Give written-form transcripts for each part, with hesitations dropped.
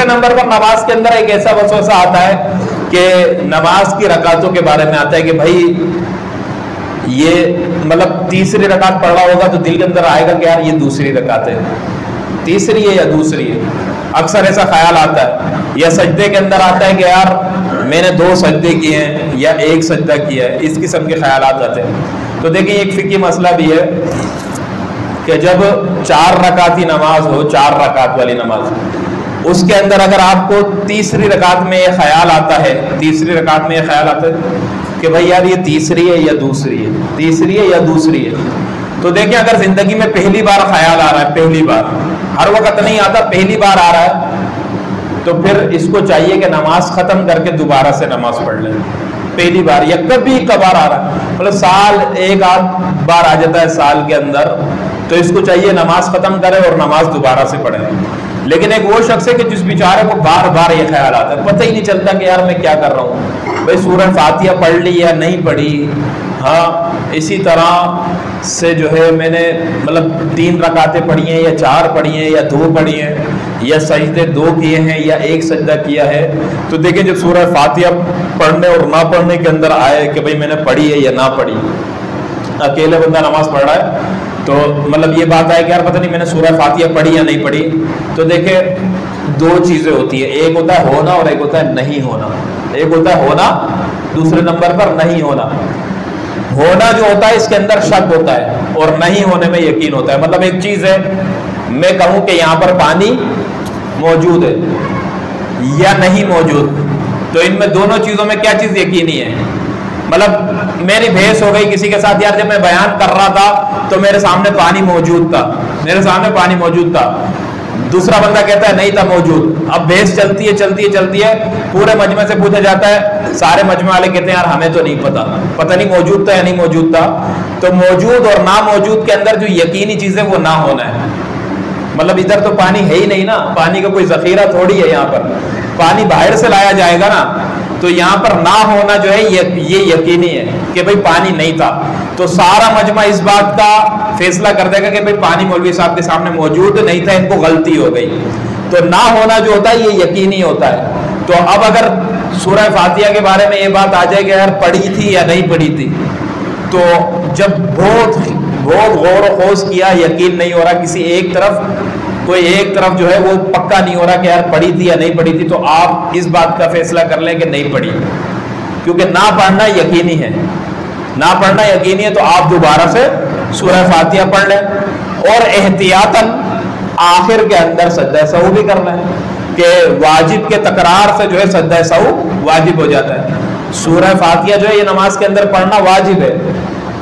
دوسرے نمبر پر نماز کے اندر ایک ایسا وسوسہ آتا ہے کہ نماز کی رکعتوں کے بارے میں آتا ہے کہ بھائی یہ مطلب تیسری رکعت پڑھ رہا ہوگا تو دل کے اندر آئے گا کہ یار یہ دوسری رکعت ہے، تیسری ہے یا دوسری ہے، اکثر ایسا خیال آتا ہے. یا سجدے کے اندر آتا ہے کہ یار میں نے 2 سجدے کیے ہیں یا 1 سجدہ کیا ہے، اس قسم کے خیالات آتے ہیں. تو دیکھیں ایک فقہی مسئلہ بھی ہے کہ جب 4 رکعتی نماز ہو، 4 رکعت والی نماز، اس کے اندر اگر آپ کو تیسری رکعت میں یہ خیال آتا ہے، تیسری رکعت میں یہ خیال آتا ہے کہ بھائی یار یہ تیسری ہے یا دوسری ہے، تیسری ہے یا دوسری ہے، تو دیکھیں اگر زندگی میں پہلی بار خیال آ رہا ہے، پہلی بار، ہر وقت نہیں آتا، پہلی بار آ رہا ہے، تو پھر اس کو چاہیے کہ نماز ختم کر کے دوبارہ سے نماز پڑھ لیں. پہلی بار یا کبھی کبھار آ رہا ہے، مطلب سال ایک آدھ بار آ جاتا ہے سال کے اندر، تو اس کو چاہیے نماز ختم کرے اور نماز دوبارہ سے پڑھے. لیکن ایک وہ شخص ہے کہ جس بیچارے کو بار بار یہ خیال آتا ہے، پتہ ہی نہیں چلتا کہ یار میں کیا کر رہا ہوں، بھائی سورہ فاتحہ پڑھ لی یا نہیں پڑھی، ہاں اسی طرح سے جو ہے میں نے مطلب 3 رکعتیں پڑھی ہیں یا 4 پڑھی ہیں یا 2 پڑھی ہیں یا سجدے 2 کیے ہیں یا 1 سجدہ کیا ہے. تو دیکھیں جب سورہ فاتحہ پڑھنے اور نہ پڑھنے کے اندر آئے کہ بھائی میں نے پڑھی ہے یا نہ پڑھی، اکیلے بندہ نماز پڑھ رہا ہے تو مطلب یہ بات آئے کہ یار پتہ نہیں میں نے سورہ فاتحہ پڑھی یا نہیں پڑھی، تو دیکھیں 2 چیزیں ہوتی ہیں، ایک ہوتا ہے ہونا اور ایک ہوتا ہے نہیں ہونا. ایک ہوتا ہے ہونا، دوسرے نمبر پر نہیں ہونا. ہونا جو ہوتا ہے اس کے اندر شک ہوتا ہے اور نہیں ہونے میں یقین ہوتا ہے. مطلب ایک چیز ہے میں کہوں کہ یہاں پر پانی موجود ہے یا نہیں موجود، تو ان میں دونوں چیزوں میں کیا چیز یقینی ہے. مطلب میری بحث ہو گئی کسی کے ساتھ، یار جب میں بیان کر رہا تھا تو میرے سامنے پانی موجود تھا، میرے سامنے پانی موجود تھا، دوسرا بندہ کہتا ہے نہیں تھا موجود. اب بحث چلتی ہے، پورے مجمع سے پوچھا جاتا ہے، سارے مجمع والے کہتے ہیں یار ہمیں تو نہیں پتہ نہیں موجود تھا یا نہیں موجود تھا. تو موجود اور ناموجود کے اندر جو یقینی چیز ہے وہ نہ ہونا ہے. مطلب ادھر تو پانی ہے ہی نہیں نا، پانی کا کوئی ذخیرہ تھوڑی ہے، یہاں پر پانی باہر سے لایا جائے گا نا، تو یہاں پر نہ ہونا جو ہے یہ یقینی ہے کہ بھئی پانی نہیں تھا. تو سارا مجمع اس بات کا فیصلہ کر دے گا کہ بھئی پانی مولوی صاحب کے سامنے موجود نہیں تھا، ان کو غلطی ہو گئی. تو نہ ہونا جو ہوتا ہے یہ یقینی ہوتا ہے. تو اب اگر سورہ فاتحہ کے بارے میں یہ بات آ جائے کہ یار پڑھی تھی یا نہیں پڑھی تھی، تو جب بہت غور و خوض کیا، یقین نہیں ہو رہا، کسی ایک طرف جو ہے وہ پکا نہیں ہو رہا کہ یار پڑھی تھی یا نہیں پڑھی تھی، تو آپ اس بات کا فیصلہ کر لیں کہ نہیں پڑھی، کیونکہ نہ پڑھنا یقینی ہے. نہ پڑھنا یقینی ہے تو آپ دوبارہ سے سورہ فاتحہ پڑھ لیں اور احتیاطاً آخر کے اندر سجدہ سہو بھی کر لیں کہ واجب کے تکرار سے جو ہے سجدہ سہو واجب ہو جاتا ہے. سورہ فاتحہ جو ہے یہ نماز کے اندر پڑھنا واجب ہے،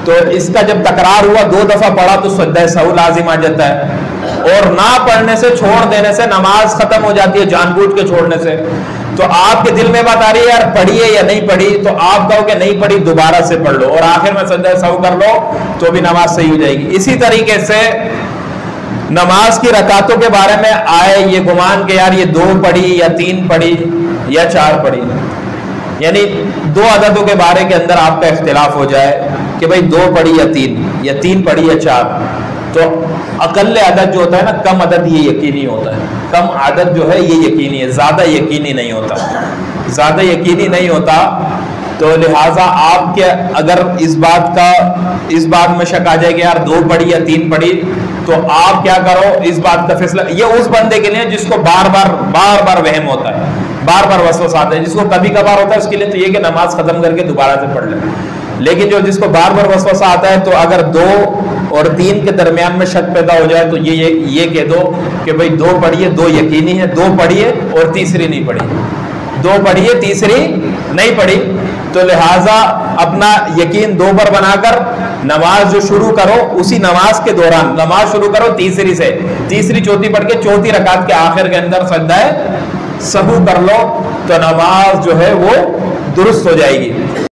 تو اس کا جب تکرار ہوا 2 دفعہ پڑھا تو سجدہ سہو لازم آ جاتا ہے. اور نہ پڑھنے سے، چھوڑ دینے سے نماز ختم ہو جاتی ہے، جان بوجھ کے چھوڑنے سے. تو آپ کے دل میں بات آ رہی ہے یار پڑھی ہے یا نہیں پڑھی، تو آپ کہو کہ نہیں پڑھی، دوبارہ سے پڑھ لو اور آخر میں سجدہ سہو کر لو تو بھی نماز صحیح ہو جائے گی. اسی طریقے سے نماز کی رکعتوں کے بارے میں آئے یہ گمان کہ یار یہ 2 پڑھی یا 3 پڑھی یا 4 پڑھی، یعنی 2 عددوں کے بارے کے اندر آپ کا اختلاف ہو جائے کہ بھئی 2 پڑھی یا 3 پڑھی یا 4، تو اقل عدد جو ہوتا ہے نا، کم عدد یہ یقینی ہوتا ہے. کم عدد جو ہے یہ یقینی ہے، زیادہ یقینی نہیں ہوتا، زیادہ یقینی نہیں ہوتا. تو لہٰذا آپ کے اگر اس بات میں شک آ جائے کہ یار 2 پڑھی یا 3 پڑھی، تو آپ کیا کرو، اس بات کا فیصلہ یہ اس بندے کے لیے جس کو بار بار وہم ہوتا ہے، بار بار وسوسہ آتا ہے. جس کو کبھی کبھار ہوتا ہے اس کے لیے تو یہ کہ نماز ختم کر کے دوبارہ سے پڑھ لیں. لیکن جس کو بار بار وسوسہ آتا ہے، تو اگر 2 اور 3 کے درمیان میں شک پیدا ہو جائے تو یہ کہہ دو کہ بھئی 2 پڑھیے، 2 یقینی ہے، 2 پڑھیے اور تیسری نہیں پڑھی، 2 پڑھیے تیسری نہیں پڑھی. تو لہٰذا اپنا یقین 2 پر بنا کر نماز جو شروع کرو، اسی نماز کے دوران نماز شروع کرو تیسری سے، تیسری چوتھی پڑھ کے 4تھی رکعت کے آخر کے اندر سجدہ سہو کر لو، تو نماز جو ہے وہ درست ہو جائے گی.